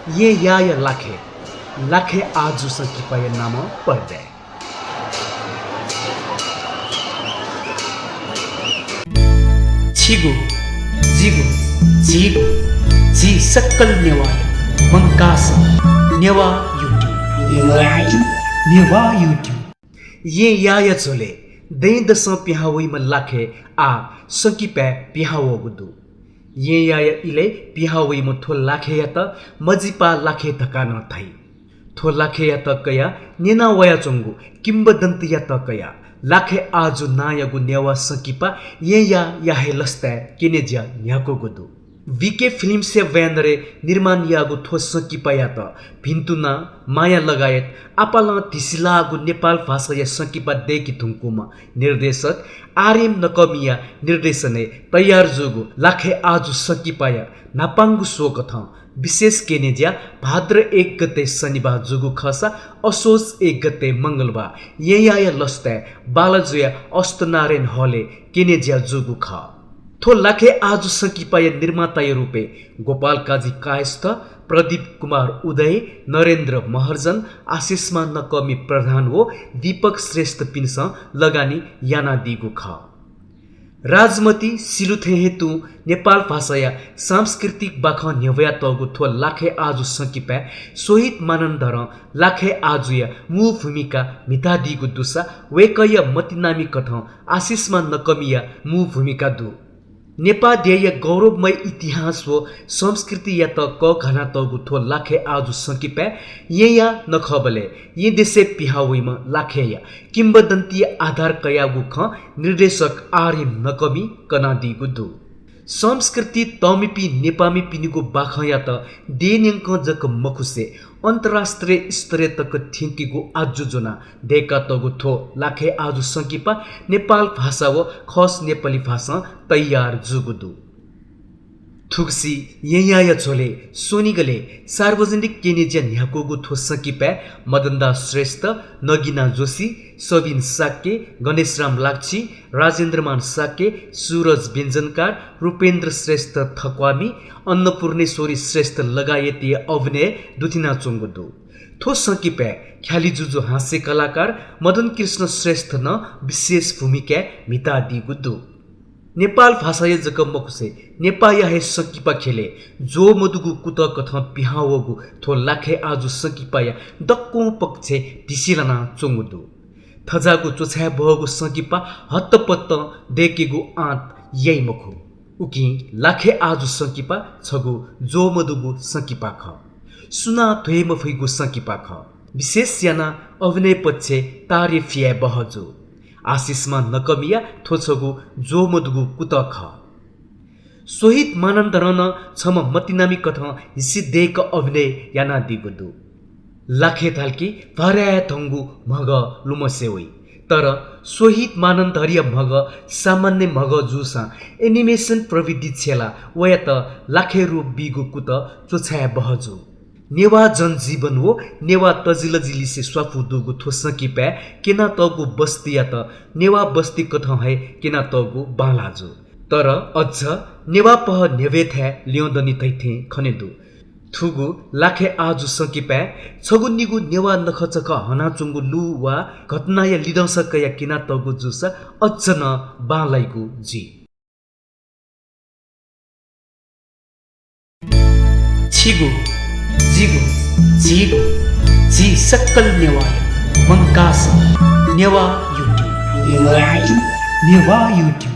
ये याय लाखे आजु संकिपाय नाम पर्दे छिगु जिगु झिगु झी सक्कल नेवाय मंकास नेवा युट्युब ये याय चोले दैद स पिहावई म लाखे आ संकिपा पिहावो गुदु ये याय इले पिहावई म थो लाखे या त मजिपा लाखे धका न थाई थो लाखे या त कया नेना वया चंगु किम्बदन्त या त कया लाखे आजु नायगु नेवा संकिपा ये या हे लस्ता किनेज्या न्याको गुदु वीके फिल्म से व्यानरे निर्माण यागु थो संकिपा या त भिन्तुना माया लगायत आपाला तिसिलागु नेपाल भाषा या संकिपा देखि थुङ्कुमा निर्देशक आरएम नकमिया निर्देशने तयार जोगु लाखे आजु संकिपाया नापाङ्गु सोकथ विशेष केनेज्या भाद्र 1 गते शनिबार जुगु खसा असोज 1 गते मंगलबार येयाय लस्ता बालजुया अस्तनारायण हले केनेज्या जुगु ख थो लाखे आजु संकिपाय निर्माता रूपे गोपाल काजी कायस्थ प्रदीप कुमार उदय नरेन्द्र महर्जन आशिषमा नकमी प्रधान हो दीपक श्रेष्ठ पिन्स लगानी याना दिगु ख राजमती सिलुथे हेतु नेपाल भाषाया सांस्कृतिक बाख न्यवया तगु थो लाखे आजु संकिपा सोहित मानन्दर लाखे आजुया मु भूमिका मितादिगु दुसा वेकय मतिनामी कथ आशिषमा नकमिया मु भूमिका दु नेपादेय गौरवमय इतिहास हो संस्कृति या त क घना तगु थो लाखे आजु संकिपा या नखबले ये देशे पिहावैमा लाखेया किम्बदन्ती आधार कयागु ख निर्देशक आरएम नकमी कनादी गुदु संस्कृति तमिपी नेपामी पिनिगु बाखया त देन्यंक जक मखुसे अन्तर्राष्ट्रिय स्तरीय तक थिङ्कीगु आजुजना देका तगु थो लाखे आजु संकिपा नेपाल भाषा व खस नेपाली भाषा तयार जुगुदु थुक्सी येयाय छोले सोनिगले सार्वजनिक केनेज्या न्याकोगु थो संकिपा मदनदास श्रेष्ठ नगिना जोशी सबिन साक्के गणेशराम लाक्छी राजेन्द्रमान साक्के सूरज व्यञ्जनकार रूपेन्द्र श्रेष्ठ थक्वामी अन्नपूर्णेश्वरी श्रेष्ठ लगायती अभिनय दुथिना चोङ्गुदु थो संकिपा ख्याली जुजु हास्य कलाकार मदन कृष्ण श्रेष्ठ न विशेष भूमिका मितादी गुदु नेपाल भाषाय जक मकुसे नेपाया हे संकिपा खेले जो मदुगु कुत कथ पिहावगु थो लाखे आजु संकिपाया दक्को पक्षे दिसिलाना चोङ्गुदु थजागु चोछ्या बहगु संकिपा हत्तपत्त देकेगु आँत यही मखु उकि लाखे आजु संकिपा छगु जो मदुगु संकिपा ख सुना थ्वेम फैगु संकिपा ख विशेष याना अभिनय पक्षे तारिफिया बहजु आशिषमा नकमिया थोछगु जो मदुगु कुत ख सोहित मानन्दरन छम मतिनामी कथ हिसी देक अभिनय याना दिगुदु लाखे थाल्की भर्या थंगु मग लुमसेवई तर सोहित मानन्दरिय मग सामान्य मग जुसा एनिमेसन प्रविधि छेला वया त लाखे रु बिगु कुत चोछाया बहजु नेवा जनजीवन हो नेवा तजिल जिलिसे स्वाफु दुगु थोसकिपा केना तगु बस्ती या त नेवा बस्ती कथ है केना तगु बालाजु तर अझ नेवा पह नेवेथ्या लियोदनी तैथे खनेदु थुगु लाखे आजु संकिपा छगु निगु नेवा नखचक हनाचुंगु लु वा घटनाया लिदंसकया केना तगु जुसा अझ न बालाइगु जी छिगु जिगु झिगु झी सक्कल नेवाय मंकास नेवा युट्युब